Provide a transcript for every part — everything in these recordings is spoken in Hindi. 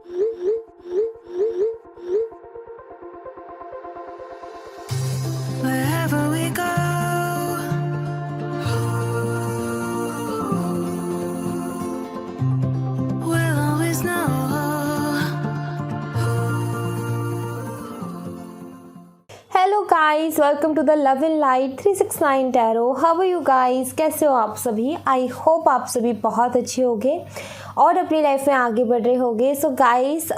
Wherever we go, we'll always know. Hello guys, welcome to the love in light 369 tarot. How are you guys? कैसे हो आप सभी? आई होप आप सभी बहुत अच्छे होंगे और अपनी लाइफ में आगे बढ़ रहे होंगे। सो गाइस,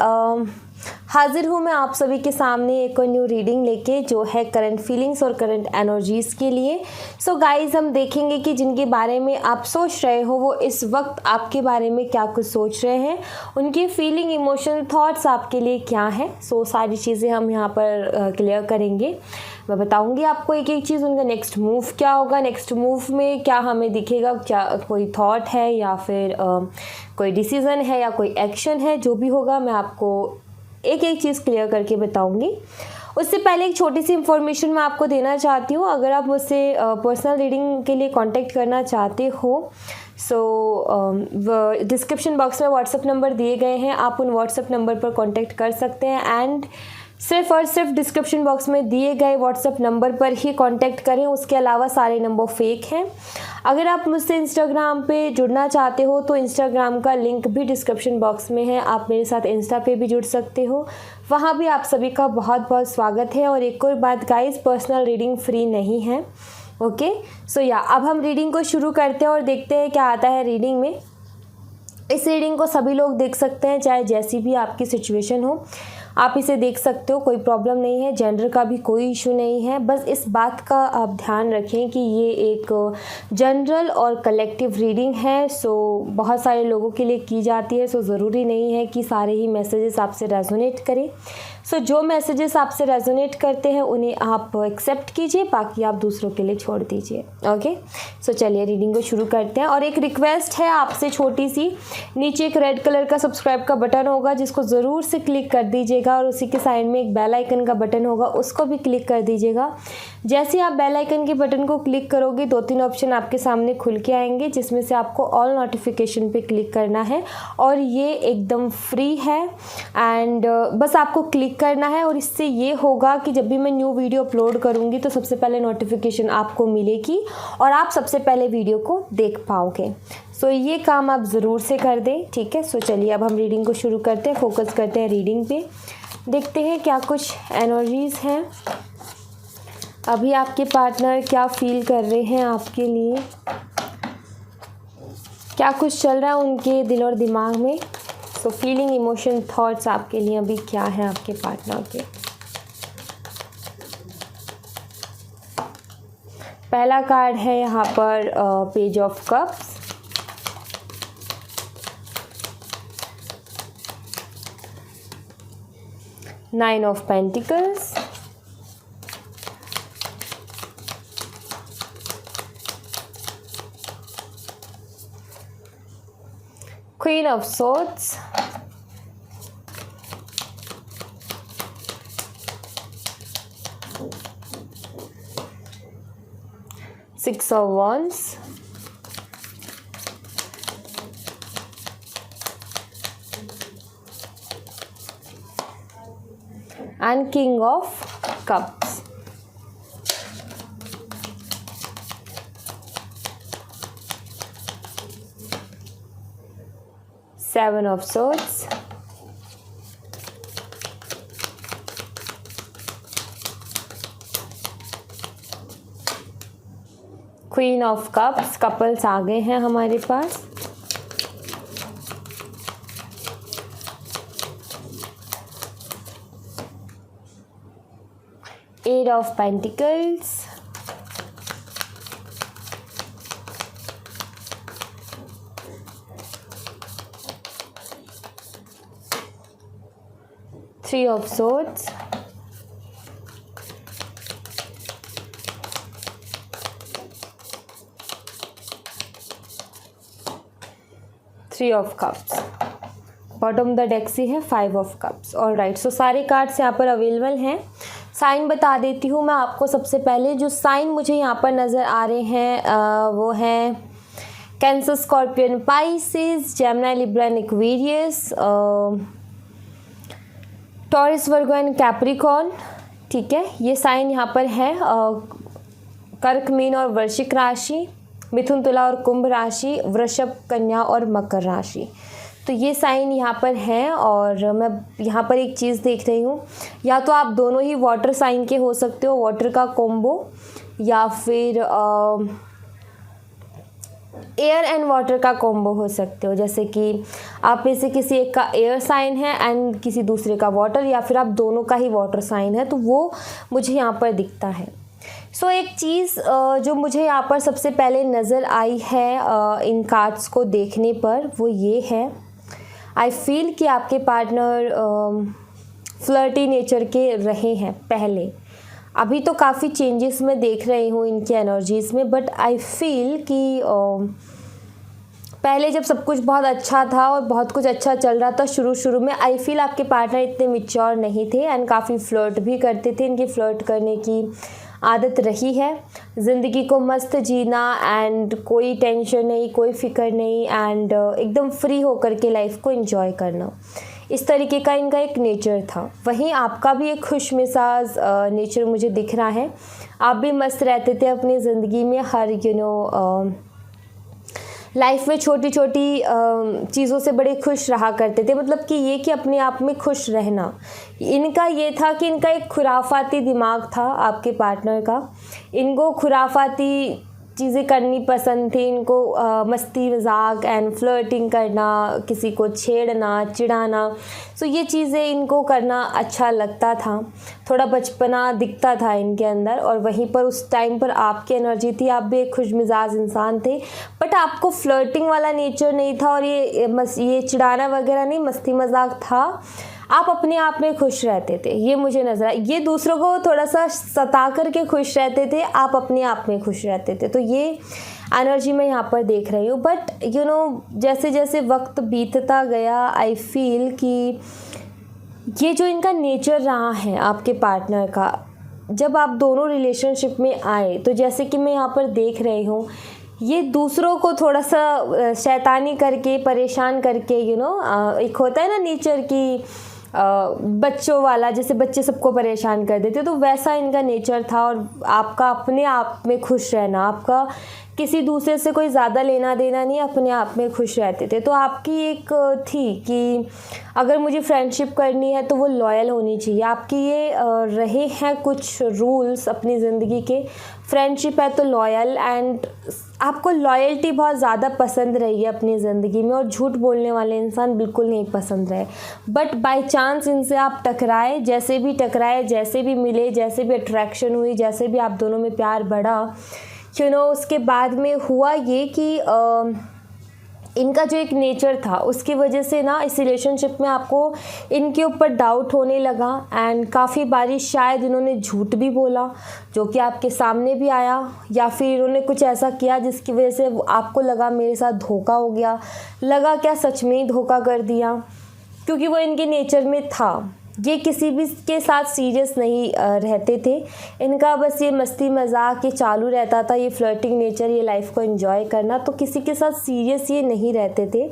हाजिर हूँ मैं आप सभी के सामने एक और न्यू रीडिंग लेके, जो है करंट फीलिंग्स और करंट एनर्जीज़ के लिए। सो गाइस, हम देखेंगे कि जिनके बारे में आप सोच रहे हो वो इस वक्त आपके बारे में क्या कुछ सोच रहे हैं, उनकी फीलिंग, इमोशन, थॉट्स आपके लिए क्या है। सो सारी चीज़ें हम यहाँ पर क्लियर करेंगे। मैं बताऊंगी आपको एक एक चीज़, उनका नेक्स्ट मूव क्या होगा, नेक्स्ट मूव में क्या हमें दिखेगा, क्या कोई थॉट है या फिर कोई डिसीज़न है या कोई एक्शन है। जो भी होगा मैं आपको एक एक चीज़ क्लियर करके बताऊंगी। उससे पहले एक छोटी सी इन्फॉर्मेशन मैं आपको देना चाहती हूँ। अगर आप मुझसे पर्सनल रीडिंग के लिए कांटेक्ट करना चाहते हो, डिस्क्रिप्शन बॉक्स में व्हाट्सएप नंबर दिए गए हैं, आप उन व्हाट्सएप नंबर पर कांटेक्ट कर सकते हैं। एंड सिर्फ और सिर्फ डिस्क्रिप्शन बॉक्स में दिए गए व्हाट्सएप नंबर पर ही कांटेक्ट करें, उसके अलावा सारे नंबर फेक हैं। अगर आप मुझसे इंस्टाग्राम पे जुड़ना चाहते हो तो इंस्टाग्राम का लिंक भी डिस्क्रिप्शन बॉक्स में है, आप मेरे साथ इंस्टा पे भी जुड़ सकते हो, वहाँ भी आप सभी का बहुत बहुत स्वागत है। और एक और बात गाइस, पर्सनल रीडिंग फ्री नहीं है। ओके, सो अब हम रीडिंग को शुरू करते हैं और देखते हैं क्या आता है रीडिंग में। इस रीडिंग को सभी लोग देख सकते हैं, चाहे जैसी भी आपकी सिचुएशन हो, आप इसे देख सकते हो, कोई प्रॉब्लम नहीं है। जेंडर का भी कोई इशू नहीं है। बस इस बात का आप ध्यान रखें कि ये एक जनरल और कलेक्टिव रीडिंग है। सो बहुत सारे लोगों के लिए की जाती है। सो ज़रूरी नहीं है कि सारे ही मैसेजेस आपसे रेजोनेट करें। सो जो मैसेजेस आपसे रेजोनेट करते हैं उन्हें आप एक्सेप्ट कीजिए, बाकी आप दूसरों के लिए छोड़ दीजिए। ओके, सो चलिए रीडिंग को शुरू करते हैं। और एक रिक्वेस्ट है आपसे छोटी सी, नीचे एक रेड कलर का सब्सक्राइब का बटन होगा जिसको ज़रूर से क्लिक कर दीजिएगा, और उसी के साइड में एक बेल आइकन का बटन होगा, उसको भी क्लिक कर दीजिएगा। जैसे आप बेल आइकन के बटन को क्लिक करोगे, 2-3 ऑप्शन आपके सामने खुल के आएंगे, जिसमें से आपको ऑल नोटिफिकेशन पे क्लिक करना है। और ये एकदम फ्री है एंड बस आपको क्लिक करना है। और इससे ये होगा कि जब भी मैं न्यू वीडियो अपलोड करूँगी तो सबसे पहले नोटिफिकेशन आपको मिलेगी और आप सबसे पहले वीडियो को देख पाओगे। सो ये काम आप ज़रूर से कर दें, ठीक है। सो चलिए अब हम रीडिंग को शुरू करते हैं, फोकस करते हैं रीडिंग पे, देखते हैं क्या कुछ एनर्जीज़ हैं। अभी आपके पार्टनर क्या फील कर रहे हैं आपके लिए, क्या कुछ चल रहा है उनके दिल और दिमाग में। सो फीलिंग, इमोशन, थॉट्स आपके लिए अभी क्या है आपके पार्टनर के। पहला कार्ड है यहाँ पर page of cups, nine of pentacles, queen of swords, six of wands, and king of cups. Seven of swords, queen of cups, couples आ गए हैं हमारे पास। Eight of pentacles, three of swords, three of cups. Bottom the deck से है five of cups. All right, so सारे कार्ड्स यहाँ पर अवेलेबल हैं। साइन बता देती हूँ मैं आपको। सबसे पहले जो साइन मुझे यहाँ पर नज़र आ रहे हैं वो है cancer, scorpion, Pisces, Gemini, Libra and Aquarius. Taurus, Virgo and Capricorn, ठीक है, ये साइन यहाँ पर है। कर्क, मीन और वृश्चिक राशि, मिथुन, तुला और कुंभ राशि, वृषभ, कन्या और मकर राशि। तो ये साइन यहाँ पर हैं। और मैं यहाँ पर एक चीज़ देख रही हूँ, या तो आप दोनों ही वाटर साइन के हो सकते हो, वाटर का कॉम्बो, या फिर एयर एंड वाटर का कॉम्बो हो सकते हो। जैसे कि आप में से किसी एक का एयर साइन है एंड किसी दूसरे का वाटर, या फिर आप दोनों का ही वाटर साइन है, तो वो मुझे यहाँ पर दिखता है। सो एक चीज़ जो मुझे यहाँ पर सबसे पहले नज़र आई है इन कार्ड्स को देखने पर, वो ये है, आई फील कि आपके पार्टनर फ्लर्टी नेचर के रहे हैं पहले। अभी तो काफ़ी चेंजेस मैं देख रही हूँ इनकी एनर्जीज़ में, बट आई फील कि पहले जब सब कुछ बहुत अच्छा था और बहुत कुछ अच्छा चल रहा था शुरू में, आई फील आपके पार्टनर इतने मैच्योर नहीं थे एंड काफ़ी फ्लर्ट भी करते थे। इनकी फ्लर्ट करने की आदत रही है, ज़िंदगी को मस्त जीना एंड कोई टेंशन नहीं, कोई फ़िक्र नहीं, एंड एकदम फ्री होकर के लाइफ को एंजॉय करना, इस तरीके का इनका एक नेचर था। वहीं आपका भी एक खुश मिजाज नेचर मुझे दिख रहा है। आप भी मस्त रहते थे अपनी ज़िंदगी में, हर लाइफ में छोटी छोटी चीज़ों से बड़े खुश रहा करते थे। मतलब कि ये कि अपने आप में खुश रहना, इनका ये था कि इनका एक खुराफाती दिमाग था आपके पार्टनर का। इनको खुराफाती चीज़ें करनी पसंद थी, इनको मस्ती मजाक एंड फ्लर्टिंग करना, किसी को छेड़ना चिढ़ाना, सो ये चीज़ें इनको करना अच्छा लगता था। थोड़ा बचपना दिखता था इनके अंदर। और वहीं पर उस टाइम पर आपकी एनर्जी थी, आप भी एक खुशमिजाज इंसान थे, बट आपको फ्लर्टिंग वाला नेचर नहीं था और ये चिढ़ाना वगैरह नहीं, मस्ती मजाक था। आप अपने आप में खुश रहते थे, ये मुझे नज़र आया। ये दूसरों को थोड़ा सा सता करके खुश रहते थे, आप अपने आप में खुश रहते थे। तो ये एनर्जी मैं यहाँ पर देख रही हूँ। बट जैसे जैसे वक्त बीतता गया, आई फील कि ये जो इनका नेचर रहा है आपके पार्टनर का, जब आप दोनों रिलेशनशिप में आए, तो जैसे कि मैं यहाँ पर देख रही हूँ, ये दूसरों को थोड़ा सा शैतानी करके, परेशान करके, एक होता है ना नेचर की बच्चों वाला, जैसे बच्चे सबको परेशान कर देते, तो वैसा इनका नेचर था। और आपका अपने आप में खुश रहना, आपका किसी दूसरे से कोई ज़्यादा लेना देना नहीं, अपने आप में खुश रहते थे। तो आपकी एक थी कि अगर मुझे फ्रेंडशिप करनी है तो वो लॉयल होनी चाहिए। आपकी ये रहे हैं कुछ रूल्स अपनी ज़िंदगी के। फ्रेंडशिप है तो लॉयल, एंड आपको लॉयल्टी बहुत ज़्यादा पसंद रही है अपनी ज़िंदगी में, और झूठ बोलने वाले इंसान बिल्कुल नहीं पसंद रहे। बट बाय चांस इनसे आप टकराए, जैसे भी टकराए, जैसे भी मिले, जैसे भी अट्रैक्शन हुई, जैसे भी आप दोनों में प्यार बढ़ा, उसके बाद में हुआ ये कि इनका जो एक नेचर था, उसकी वजह से ना इस रिलेशनशिप में आपको इनके ऊपर डाउट होने लगा। एंड काफ़ी बारी शायद इन्होंने झूठ भी बोला, जो कि आपके सामने भी आया, या फिर इन्होंने कुछ ऐसा किया जिसकी वजह से आपको लगा मेरे साथ धोखा हो गया, लगा क्या सच में ही धोखा कर दिया, क्योंकि वो इनके नेचर में था। ये किसी भी के साथ सीरियस नहीं रहते थे, इनका बस ये मस्ती मजाक ये चालू रहता था, ये फ्लर्टिंग नेचर, ये लाइफ को एंजॉय करना। तो किसी के साथ सीरियस ये नहीं रहते थे,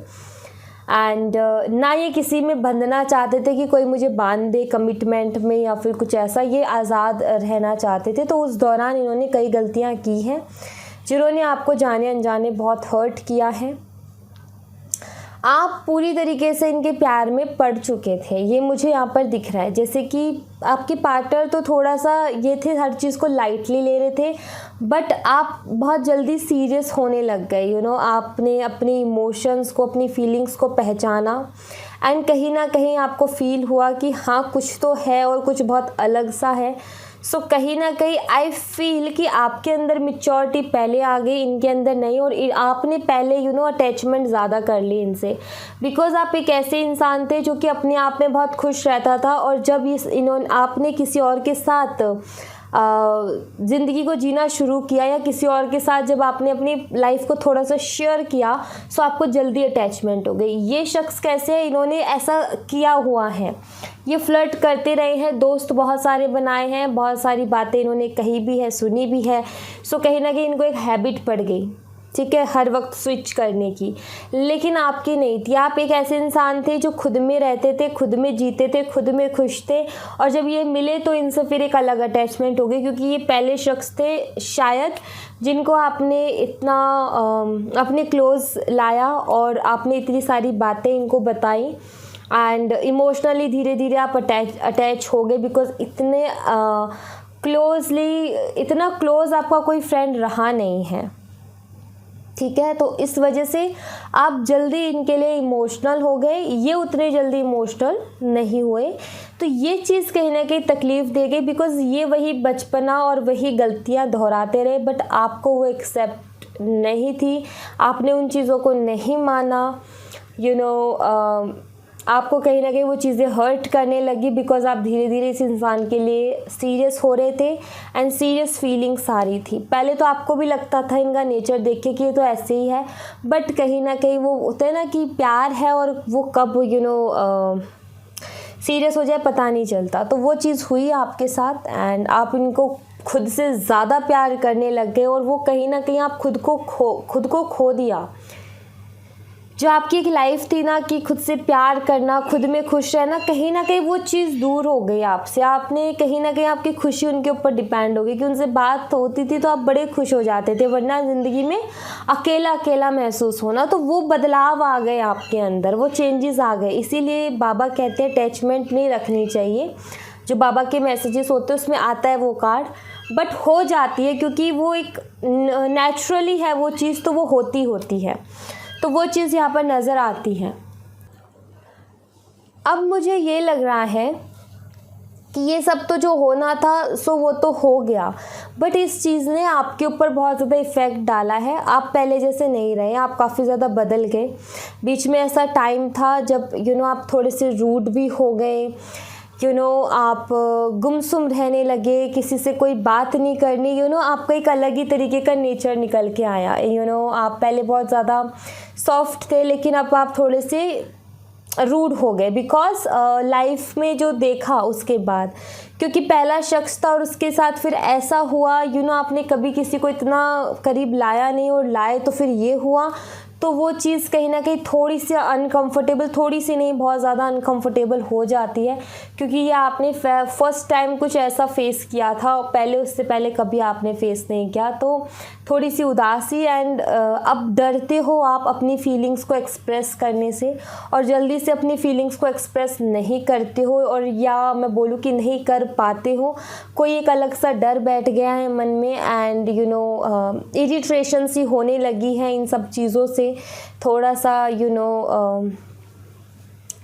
एंड ना ये किसी में बंधना चाहते थे कि कोई मुझे बांध दे कमिटमेंट में या फिर कुछ ऐसा, ये आज़ाद रहना चाहते थे। तो उस दौरान इन्होंने कई गलतियाँ की हैं जिन्होंने आपको जाने अनजाने बहुत हर्ट किया है। आप पूरी तरीके से इनके प्यार में पड़ चुके थे, ये मुझे यहाँ पर दिख रहा है। जैसे कि आपके पार्टनर तो थोड़ा सा ये थे, हर चीज़ को लाइटली ले रहे थे, बट आप बहुत जल्दी सीरियस होने लग गए। आपने अपने इमोशंस को, अपनी फीलिंग्स को पहचाना, एंड कहीं ना कहीं आपको फील हुआ कि हाँ कुछ तो है और कुछ बहुत अलग सा है। सो कहीं ना कहीं आई फील कि आपके अंदर मैच्योरिटी पहले आ गई, इनके अंदर नहीं, और आपने पहले अटैचमेंट ज़्यादा कर ली इनसे, बिकॉज आप एक ऐसे इंसान थे जो कि अपने आप में बहुत खुश रहता था। और जब आपने किसी और के साथ ज़िंदगी को जीना शुरू किया, या किसी और के साथ जब आपने अपनी लाइफ को थोड़ा सा शेयर किया, सो आपको जल्दी अटैचमेंट हो गई। ये शख्स कैसे है, इन्होंने ऐसा किया हुआ है, ये फ्लर्ट करते रहे हैं, दोस्त बहुत सारे बनाए हैं, बहुत सारी बातें इन्होंने कही भी है, सुनी भी है। सो कहीं ना कहीं इनको एक हैबिट पड़ गई, ठीक है, हर वक्त स्विच करने की, लेकिन आपकी नहीं थी। आप एक ऐसे इंसान थे जो खुद में रहते थे, खुद में जीते थे, खुद में खुश थे, और जब ये मिले तो इनसे फिर एक अलग अटैचमेंट हो गई, क्योंकि ये पहले शख्स थे शायद जिनको आपने इतना अपने क्लोज़ लाया और आपने इतनी सारी बातें इनको बताई, एंड इमोशनली धीरे धीरे आप अटैच हो गए, बिकॉज इतने इतना क्लोज़ आपका कोई फ्रेंड रहा नहीं है, ठीक है। तो इस वजह से आप जल्दी इनके लिए इमोशनल हो गए, ये उतने जल्दी इमोशनल नहीं हुए। तो ये चीज़ कहीं ना कहीं तकलीफ़ दे गई, बिकॉज़ ये वही बचपना और वही गलतियां दोहराते रहे, बट आपको वो एक्सेप्ट नहीं थी, आपने उन चीज़ों को नहीं माना, आपको कहीं ना कहीं वो चीज़ें हर्ट करने लगी, बिकॉज़ आप धीरे धीरे इस इंसान के लिए सीरियस हो रहे थे एंड सीरियस फीलिंग्स आ रही थी। पहले तो आपको भी लगता था इनका नेचर देख के कि ये तो ऐसे ही है, बट कहीं ना कहीं वो होता है ना कि प्यार है और वो कब सीरियस हो जाए पता नहीं चलता। तो वो चीज़ हुई आपके साथ, एंड आप इनको खुद से ज़्यादा प्यार करने लग गए, और वो कहीं ना कहीं आप खुद को खो दिया। जो आपकी एक लाइफ थी ना कि खुद से प्यार करना, खुद में खुश रहना, कहीं ना कहीं वो चीज़ दूर हो गई आपसे। आपने कहीं ना कहीं आपकी खुशी उनके ऊपर डिपेंड हो गई कि उनसे बात होती थी तो आप बड़े खुश हो जाते थे, वरना ज़िंदगी में अकेला अकेला महसूस होना। तो वो बदलाव आ गए आपके अंदर, वो चेंजेस आ गए। इसीलिए बाबा कहते हैं अटैचमेंट नहीं रखनी चाहिए। जो बाबा के मैसेजेस होते हैं उसमें आता है वो कार्ड, बट हो जाती है क्योंकि वो एक नेचुरली है वो चीज़, तो वो होती है। तो वो चीज़ यहाँ पर नज़र आती है। अब मुझे ये लग रहा है कि ये सब तो जो होना था सो वो तो हो गया, बट इस चीज़ ने आपके ऊपर बहुत ज़्यादा इफ़ेक्ट डाला है। आप पहले जैसे नहीं रहे, आप काफ़ी ज़्यादा बदल गए। बीच में ऐसा टाइम था जब आप थोड़े से रूड भी हो गए, आप गुमसुम रहने लगे, किसी से कोई बात नहीं करनी, आपका एक अलग ही तरीके का नेचर निकल के आया। आप पहले बहुत ज़्यादा सॉफ्ट थे, लेकिन अब आप थोड़े से रूड हो गए, बिकॉज लाइफ में जो देखा उसके बाद, क्योंकि पहला शख्स था और उसके साथ फिर ऐसा हुआ, आपने कभी किसी को इतना करीब लाया नहीं, और लाए तो फिर ये हुआ। तो वो चीज़ कहीं ना कहीं थोड़ी सी अनकंफर्टेबल, थोड़ी सी नहीं बहुत ज़्यादा अनकंफर्टेबल हो जाती है, क्योंकि ये आपने फर्स्ट टाइम कुछ ऐसा फेस किया था, उससे पहले कभी आपने फेस नहीं किया। तो थोड़ी सी उदासी, एंड अब डरते हो आप अपनी फीलिंग्स को एक्सप्रेस करने से, और जल्दी से अपनी फीलिंग्स को एक्सप्रेस नहीं करते हो, और या मैं बोलूँ कि नहीं कर पाते हो। कोई एक अलग सा डर बैठ गया है मन में, एंड इरिटेशन सी होने लगी है इन सब चीज़ों से। थोड़ा सा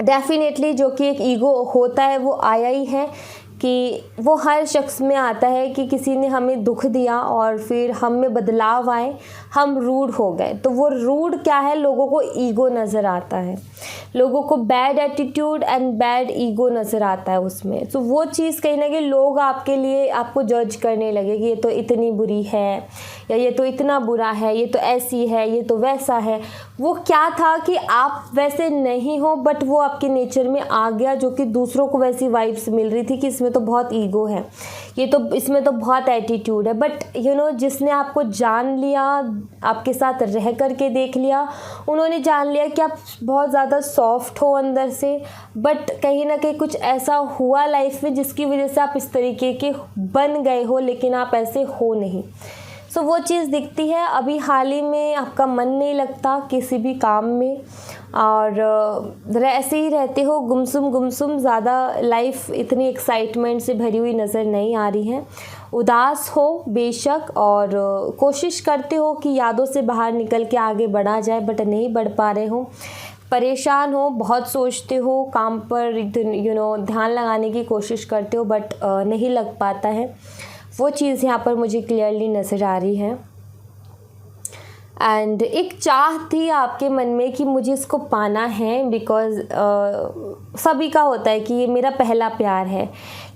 डेफिनेटली जो कि एक ईगो होता है वो आया ही है, कि वो हर शख्स में आता है कि किसी ने हमें दुख दिया और फिर हम में बदलाव आए, हम रूड हो गए। तो वो रूड क्या है, लोगों को ईगो नज़र आता है, लोगों को bad attitude and bad ego नज़र आता है उसमें। तो वो चीज़ कहीं ना कहीं लोग आपको जज करने लगे कि ये तो इतनी बुरी है, या ये तो इतना बुरा है, ये तो ऐसी है, ये तो वैसा है। वो क्या था कि आप वैसे नहीं हो, बट वो आपके नेचर में आ गया, जो कि दूसरों को वैसी वाइब्स मिल रही थी कि इसमें तो बहुत ईगो है, इसमें तो बहुत एटीट्यूड है। बट जिसने आपको जान लिया, आपके साथ रह कर के देख लिया, उन्होंने जान लिया कि आप बहुत ज़्यादा सॉफ्ट हो अंदर से, बट कहीं ना कहीं कुछ ऐसा हुआ लाइफ में जिसकी वजह से आप इस तरीके के बन गए हो, लेकिन आप ऐसे हो नहीं। सो वो चीज़ दिखती है। अभी हाल ही में आपका मन नहीं लगता किसी भी काम में, और ऐसे ही रहते हो गुमसुम, ज़्यादा लाइफ इतनी एक्साइटमेंट से भरी हुई नज़र नहीं आ रही है। उदास हो बेशक, और कोशिश करते हो कि यादों से बाहर निकल के आगे बढ़ा जाए, बट नहीं बढ़ पा रहे हो। परेशान हो, बहुत सोचते हो, काम पर ध्यान लगाने की कोशिश करते हो, बट नहीं लग पाता है। वो चीज़ यहाँ पर मुझे क्लियरली नज़र आ रही है। एंड एक चाह थी आपके मन में कि मुझे इसको पाना है, बिकॉज़ सभी का होता है कि ये मेरा पहला प्यार है,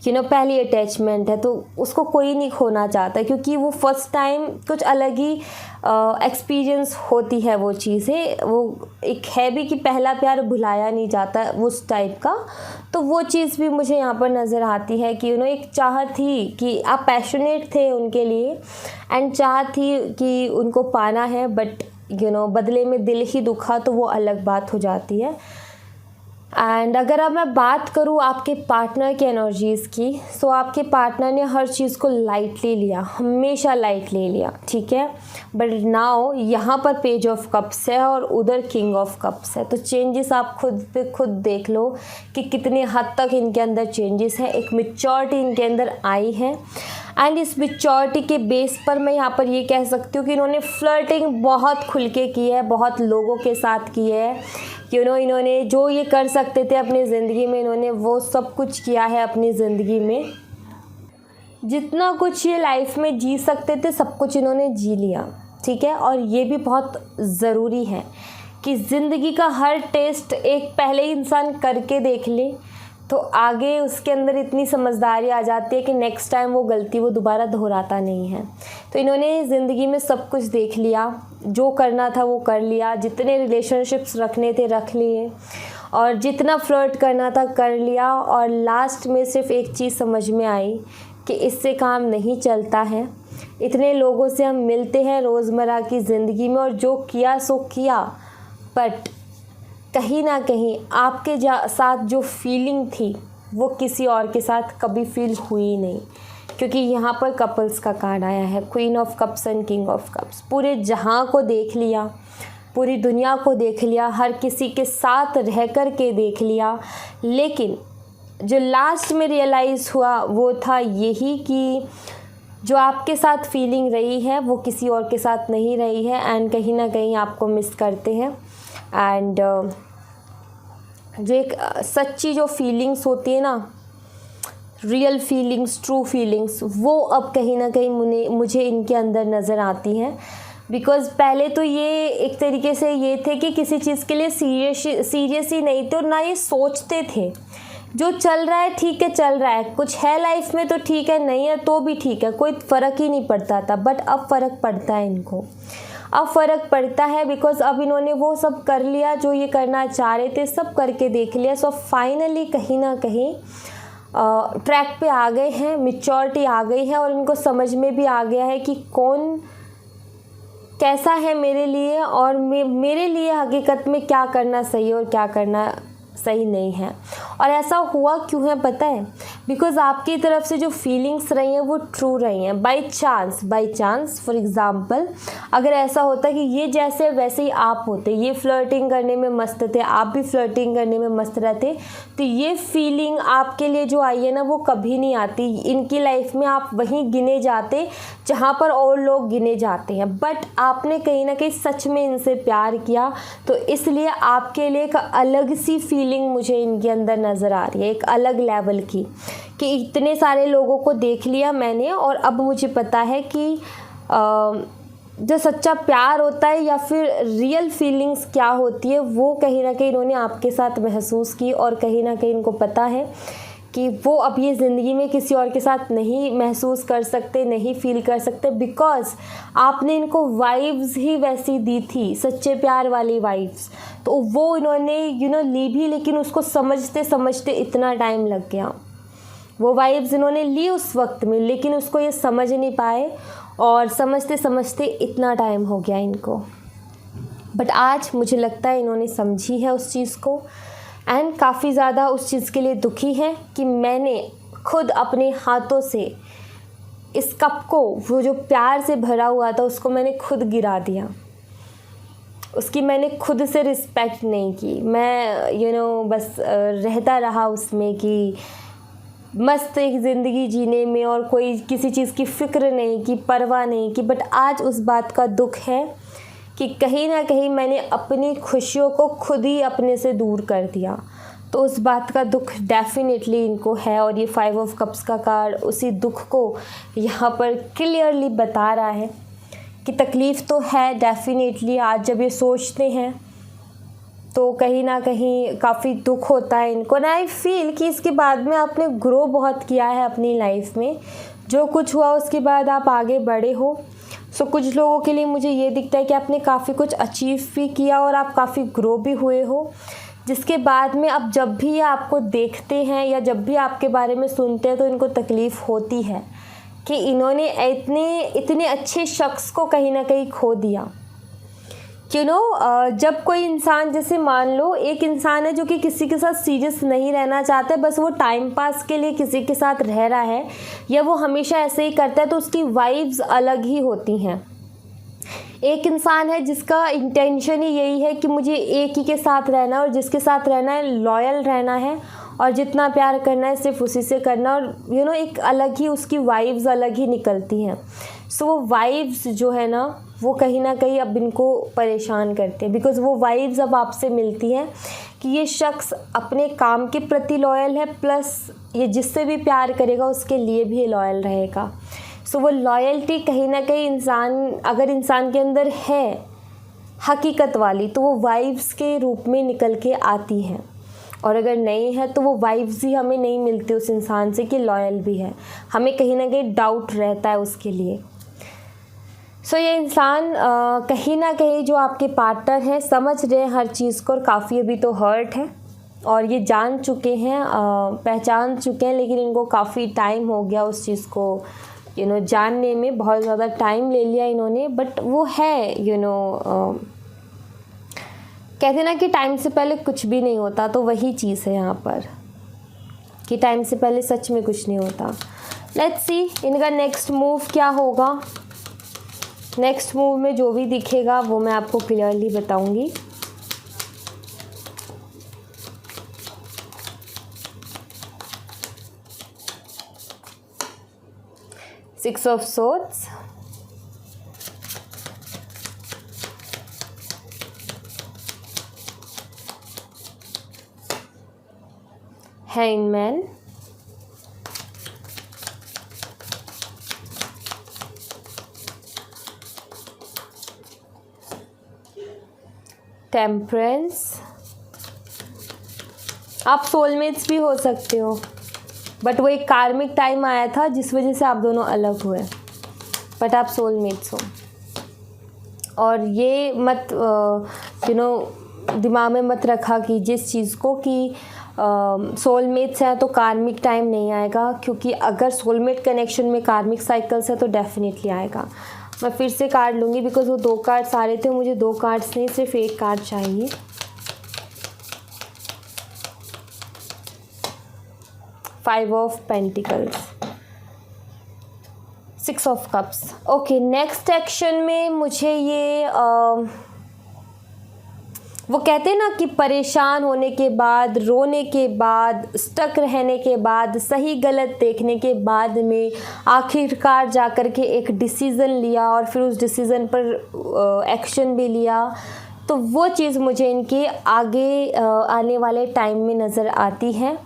पहली अटैचमेंट है, तो उसको कोई नहीं खोना चाहता, क्योंकि वो फर्स्ट टाइम कुछ अलग ही एक्सपीरियंस होती है वो चीज़ें। वो एक है भी कि पहला प्यार भुलाया नहीं जाता उस टाइप का, तो वो चीज़ भी मुझे यहाँ पर नज़र आती है कि एक चाह थी कि आप पैशनेट थे उनके लिए एंड चाह थी कि उनको पाना है, बट बदले में दिल ही दुखा तो वो अलग बात हो जाती है। एंड अगर अब मैं बात करूँ आपके पार्टनर की एनर्जीज़ की, सो आपके पार्टनर ने हर चीज़ को लाइटली लिया, हमेशा लाइटली लिया, ठीक है। बट नाउ यहाँ पर पेज ऑफ कप्स है और उधर किंग ऑफ कप्स है, तो चेंजेस आप खुद पे खुद देख लो कि कितने हद तक इनके अंदर चेंजेस है। एक मैच्योरिटी इनके अंदर आई है एंड इस मैच्योरिटी के बेस पर मैं यहाँ पर ये कह सकती हूँ कि इन्होंने फ्लर्टिंग बहुत खुल के की है, बहुत लोगों के साथ की है। इन्होंने जो ये कर सकते थे अपनी ज़िंदगी में, इन्होंने वो सब कुछ किया है अपनी ज़िंदगी में। जितना कुछ ये लाइफ में जी सकते थे सब कुछ इन्होंने जी लिया, ठीक है। और ये भी बहुत ज़रूरी है कि ज़िंदगी का हर टेस्ट एक पहले ही इंसान करके देख ले, तो आगे उसके अंदर इतनी समझदारी आ जाती है कि नेक्स्ट टाइम वो गलती वो दोबारा दोहराता नहीं है। तो इन्होंने ज़िंदगी में सब कुछ देख लिया, जो करना था वो कर लिया, जितने रिलेशनशिप्स रखने थे रख लिए, और जितना फ्लर्ट करना था कर लिया। और लास्ट में सिर्फ एक चीज़ समझ में आई कि इससे काम नहीं चलता है। इतने लोगों से हम मिलते हैं रोज़मर्रा की ज़िंदगी में और जो किया सो किया, बट कहीं ना कहीं आपके साथ जो फीलिंग थी वो किसी और के साथ कभी फील हुई नहीं, क्योंकि यहाँ पर कपल्स का कार्ड आया है, queen of cups and king of cups. पूरे जहाँ को देख लिया, पूरी दुनिया को देख लिया, हर किसी के साथ रह कर के देख लिया, लेकिन जो लास्ट में रियलाइज़ हुआ वो था यही कि जो आपके साथ फीलिंग रही है वो किसी और के साथ नहीं रही है एंड कहीं ना कहीं आपको मिस करते हैं। एंड जो एक सच्ची जो फीलिंग्स होती है ना, रियल फीलिंग्स, ट्रू फीलिंग्स, वो अब कहीं ना कहीं मुझे इनके अंदर नज़र आती हैं। बिकॉज़ पहले तो ये एक तरीके से ये थे कि किसी चीज़ के लिए सीरियस ही नहीं थे और ना ये सोचते थे। जो चल रहा है ठीक है, चल रहा है, कुछ है लाइफ में तो ठीक है, नहीं है तो भी ठीक है, कोई फ़र्क ही नहीं पड़ता था। बट अब फ़र्क पड़ता है इनको, अब फ़र्क पड़ता है बिकॉज़ अब इन्होंने वो सब कर लिया जो ये करना चाह रहे थे, सब करके देख लिया। सो फाइनली कहीं ना कहीं ट्रैक पे आ गए हैं, मैच्योरिटी आ गई है और इनको समझ में भी आ गया है कि कौन कैसा है मेरे लिए और मेरे लिए हकीकत में क्या करना सही और क्या करना सही नहीं है। और ऐसा हुआ क्यों है पता है? बिकॉज़ आपकी तरफ से जो फीलिंग्स रही हैं वो ट्रू रही हैं। बाई चांस फॉर एग्ज़ाम्पल अगर ऐसा होता कि ये जैसे वैसे ही आप होते, ये फ्लर्टिंग करने में मस्त थे, आप भी फ्लर्टिंग करने में मस्त रहते, तो ये फीलिंग आपके लिए जो आई है ना वो कभी नहीं आती। इनकी लाइफ में आप वहीं गिने जाते जहाँ पर और लोग गिने जाते हैं। बट आपने कहीं ना कहीं सच में इनसे प्यार किया, तो इसलिए आपके लिए एक अलग सी फीलिंग मुझे इनके अंदर नज़र आ रही है, एक अलग लेवल की, कि इतने सारे लोगों को देख लिया मैंने और अब मुझे पता है कि जो सच्चा प्यार होता है या फिर रियल फीलिंग्स क्या होती है वो कहीं ना कहीं इन्होंने आपके साथ महसूस की। और कहीं ना कहीं इनको पता है कि वो अब ये ज़िंदगी में किसी और के साथ नहीं महसूस कर सकते, नहीं फील कर सकते, बिकॉज़ आपने इनको वाइब्स ही वैसी दी थी, सच्चे प्यार वाली वाइब्स। तो वो इन्होंने ली भी, लेकिन उसको समझते समझते इतना टाइम लग गया। वो वाइब्स इन्होंने ली उस वक्त में, लेकिन उसको ये समझ नहीं पाए और समझते समझते इतना टाइम हो गया इनको। बट आज मुझे लगता है इन्होंने समझी है उस चीज़ को एंड काफ़ी ज़्यादा उस चीज़ के लिए दुखी है कि मैंने खुद अपने हाथों से इस कप को, वो जो प्यार से भरा हुआ था, उसको मैंने खुद गिरा दिया। उसकी मैंने खुद से रिस्पेक्ट नहीं की। मैं बस रहता रहा उसमें कि मस्त एक ज़िंदगी जीने में और कोई किसी चीज़ की फ़िक्र नहीं की, परवाह नहीं की। बट आज उस बात का दुख है कि कहीं ना कहीं मैंने अपनी खुशियों को खुद ही अपने से दूर कर दिया। तो उस बात का दुख डेफिनेटली इनको है और ये 5 ऑफ कप्स का कार्ड उसी दुख को यहाँ पर क्लियरली बता रहा है कि तकलीफ़ तो है डेफिनेटली। आज जब ये सोचते हैं तो कहीं ना कहीं काफ़ी दुख होता है इनको। ना आई फील कि इसके बाद में आपने ग्रो बहुत किया है अपनी लाइफ में, जो कुछ हुआ उसके बाद आप आगे बढ़े हो। सो कुछ लोगों के लिए मुझे ये दिखता है कि आपने काफ़ी कुछ अचीव भी किया और आप काफ़ी ग्रो भी हुए हो, जिसके बाद में अब जब भी ये आपको देखते हैं या जब भी आपके बारे में सुनते हैं तो इनको तकलीफ़ होती है कि इन्होंने इतने अच्छे शख्स को कहीं ना कहीं खो दिया। जब कोई इंसान, जैसे मान लो एक इंसान है जो कि किसी के साथ सीरियस नहीं रहना चाहता है, बस वो टाइम पास के लिए किसी के साथ रह रहा है या वो हमेशा ऐसे ही करता है, तो उसकी वाइब्स अलग ही होती हैं। एक इंसान है जिसका इंटेंशन ही यही है कि मुझे एक ही के साथ रहना है और जिसके साथ रहना है लॉयल रहना है और जितना प्यार करना है सिर्फ उसी से करना, और एक अलग ही उसकी वाइब्स अलग ही निकलती हैं। सो वो वाइब्स जो है ना वो कहीं ना कहीं अब इनको परेशान करते हैं, बिकॉज़ वो वाइब्स अब आपसे मिलती हैं कि ये शख्स अपने काम के प्रति लॉयल है, प्लस ये जिससे भी प्यार करेगा उसके लिए भी लॉयल रहेगा। सो वो लॉयल्टी कहीं ना कहीं अगर इंसान के अंदर है हकीकत वाली, तो वो वाइब्स के रूप में निकल के आती हैं, और अगर नहीं है तो वो वाइब्स ही हमें नहीं मिलती उस इंसान से कि लॉयल भी है, हमें कहीं ना कहीं डाउट रहता है उसके लिए। सो ये इंसान कहीं ना कहीं जो आपके पार्टनर हैं समझ रहे हैं हर चीज़ को, और काफ़ी अभी तो हर्ट है और ये जान चुके हैं, पहचान चुके हैं, लेकिन इनको काफ़ी टाइम हो गया उस चीज़ को जानने में, बहुत ज़्यादा टाइम ले लिया इन्होंने। बट वो है कहते ना कि टाइम से पहले कुछ भी नहीं होता, तो वही चीज़ है यहाँ पर कि टाइम से पहले सच में कुछ नहीं होता। लेट्स सी इनका नेक्स्ट मूव क्या होगा। नेक्स्ट मूव में जो भी दिखेगा वो मैं आपको क्लियरली बताऊंगी। Six of swords, hangman, temperance. आप सोलमेट्स भी हो सकते हो, बट वो एक कार्मिक टाइम आया था जिस वजह से आप दोनों अलग हुए, बट आप सोलमेट्स हो। और ये मत दिमाग में मत रखा कि जिस चीज़ को कि सोलमेट्स हैं तो कार्मिक टाइम नहीं आएगा, क्योंकि अगर सोलमेट कनेक्शन में कार्मिक साइकिल्स है तो डेफिनेटली आएगा। मैं फिर से कार्ड लूँगी बिकॉज़ वो 2 कार्ड्स आ रहे थे, मुझे 2 कार्ड्स नहीं सिर्फ 1 कार्ड चाहिए। Five of pentacles, 6 of cups. Okay, next action में मुझे ये वो कहते हैं ना कि परेशान होने के बाद, रोने के बाद, स्टक रहने के बाद, सही गलत देखने के बाद में आखिरकार जाकर के एक डिसीज़न लिया और फिर उस डिसीज़न पर एक्शन भी लिया, तो वो चीज़ मुझे इनके आगे आने वाले टाइम में नज़र आती है।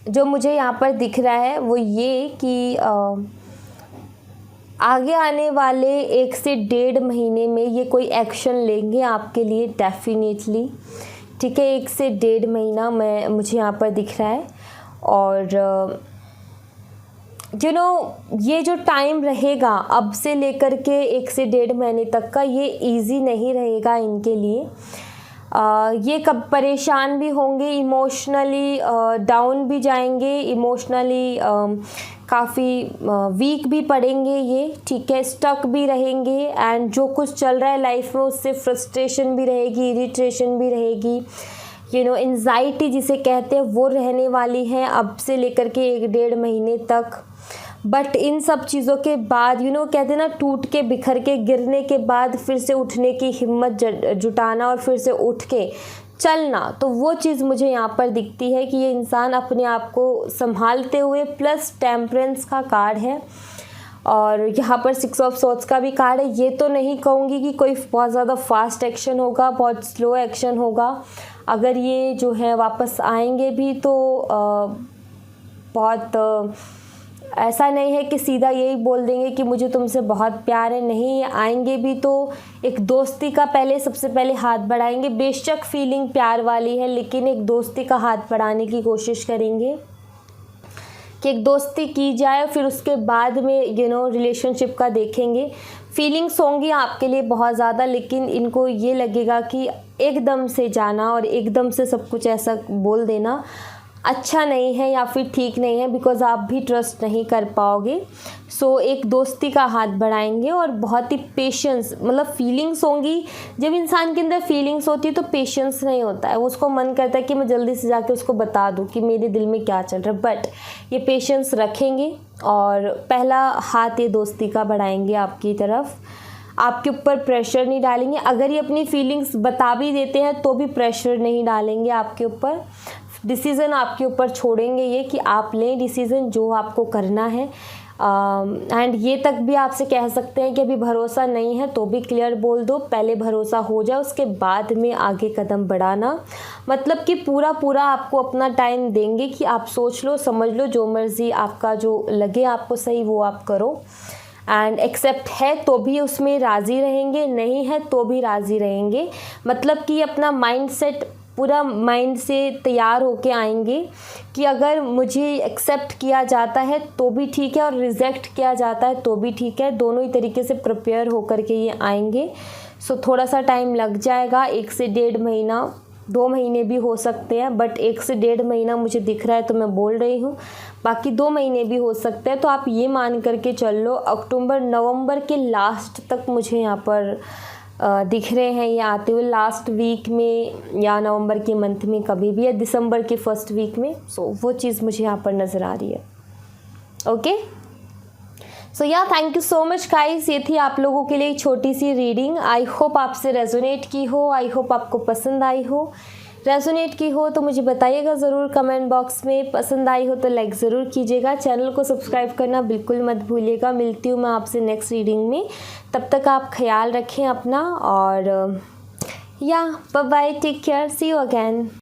जो मुझे यहाँ पर दिख रहा है वो ये कि आगे आने वाले 1 से 1.5 महीने में ये कोई एक्शन लेंगे आपके लिए डेफिनेटली, ठीक है। 1 से 1.5 महीना मुझे यहाँ पर दिख रहा है। और ये जो टाइम रहेगा अब से लेकर के 1 से 1.5 महीने तक का, ये इजी नहीं रहेगा इनके लिए। ये कब परेशान भी होंगे, इमोशनली डाउन भी जाएंगे, इमोशनली काफ़ी वीक भी पड़ेंगे ये, ठीक है। स्टक भी रहेंगे एंड जो कुछ चल रहा है लाइफ में उससे फ्रस्ट्रेशन भी रहेगी, इरिटेशन भी रहेगी, एंजाइटी जिसे कहते हैं वो रहने वाली है अब से लेकर के 1-1.5 महीने तक। बट इन सब चीज़ों के बाद कहते हैं ना, टूट के बिखर के गिरने के बाद फिर से उठने की हिम्मत जुटाना और फिर से उठ के चलना, तो वो चीज़ मुझे यहाँ पर दिखती है कि ये इंसान अपने आप को संभालते हुए, प्लस टेम्परेंस का कार्ड है और यहाँ पर 6 ऑफ सोर्ड्स का भी कार्ड है। ये तो नहीं कहूँगी कि कोई बहुत ज़्यादा फास्ट एक्शन होगा, बहुत स्लो एक्शन होगा। अगर ये जो है वापस आएंगे भी तो बहुत ऐसा नहीं है कि सीधा यही बोल देंगे कि मुझे तुमसे बहुत प्यार है, नहीं। आएंगे भी तो एक दोस्ती का सबसे पहले हाथ बढ़ाएंगे। बेशक फीलिंग प्यार वाली है, लेकिन एक दोस्ती का हाथ बढ़ाने की कोशिश करेंगे। कि एक दोस्ती की जाए, फिर उसके बाद में रिलेशनशिप का देखेंगे। फीलिंग्स होंगी आपके लिए बहुत ज़्यादा, लेकिन इनको ये लगेगा कि एकदम से जाना और एकदम से सब कुछ ऐसा बोल देना अच्छा नहीं है या फिर ठीक नहीं है, बिकॉज़ आप भी ट्रस्ट नहीं कर पाओगे। सो एक दोस्ती का हाथ बढ़ाएंगे और बहुत ही पेशेंस, मतलब फीलिंग्स होंगी। जब इंसान के अंदर फीलिंग्स होती है तो पेशेंस नहीं होता है, उसको मन करता है कि मैं जल्दी से जाके उसको बता दूं कि मेरे दिल में क्या चल रहा है, बट ये पेशेंस रखेंगे और पहला हाथ ये दोस्ती का बढ़ाएंगे आपकी तरफ। आपके ऊपर प्रेशर नहीं डालेंगे, अगर ये अपनी फीलिंग्स बता भी देते हैं तो भी प्रेशर नहीं डालेंगे आपके ऊपर। डिसीज़न आपके ऊपर छोड़ेंगे ये कि आप लें डिसीज़न जो आपको करना है। एंड ये तक भी आपसे कह सकते हैं कि अभी भरोसा नहीं है तो भी क्लियर बोल दो, पहले भरोसा हो जाए उसके बाद में आगे कदम बढ़ाना। मतलब कि पूरा आपको अपना टाइम देंगे कि आप सोच लो, समझ लो, जो मर्ज़ी आपका जो लगे आपको सही वो आप करो। एंड एक्सेप्ट है तो भी उसमें राज़ी रहेंगे, नहीं है तो भी राज़ी रहेंगे। मतलब कि अपना माइंड सेट पूरा माइंड से तैयार होके आएंगे कि अगर मुझे एक्सेप्ट किया जाता है तो भी ठीक है और रिजेक्ट किया जाता है तो भी ठीक है, दोनों ही तरीके से प्रिपेयर होकर के ये आएंगे। सो थोड़ा सा टाइम लग जाएगा, 1 से 1.5 महीना, 2 महीने भी हो सकते हैं, बट 1 से 1.5 महीना मुझे दिख रहा है तो मैं बोल रही हूँ, बाकी 2 महीने भी हो सकते हैं। तो आप ये मान करके चल लो अक्टूबर नवंबर के लास्ट तक मुझे यहाँ पर दिख रहे हैं ये आते हुए, लास्ट वीक में या नवंबर के मंथ में कभी भी, या दिसंबर के फर्स्ट वीक में। सो वो चीज़ मुझे यहाँ पर नज़र आ रही है। ओके, सो या thank you so much guys, ये थी आप लोगों के लिए एक छोटी सी रीडिंग। आई होप आपसे रेजोनेट की हो, आई होप आपको पसंद आई हो। रेजोनेट की हो तो मुझे बताइएगा ज़रूर कमेंट बॉक्स में, पसंद आई हो तो लाइक ज़रूर कीजिएगा, चैनल को सब्सक्राइब करना बिल्कुल मत भूलिएगा। मिलती हूँ मैं आपसे नेक्स्ट रीडिंग में, तब तक आप ख्याल रखें अपना, और या bye bye, take care, see you again.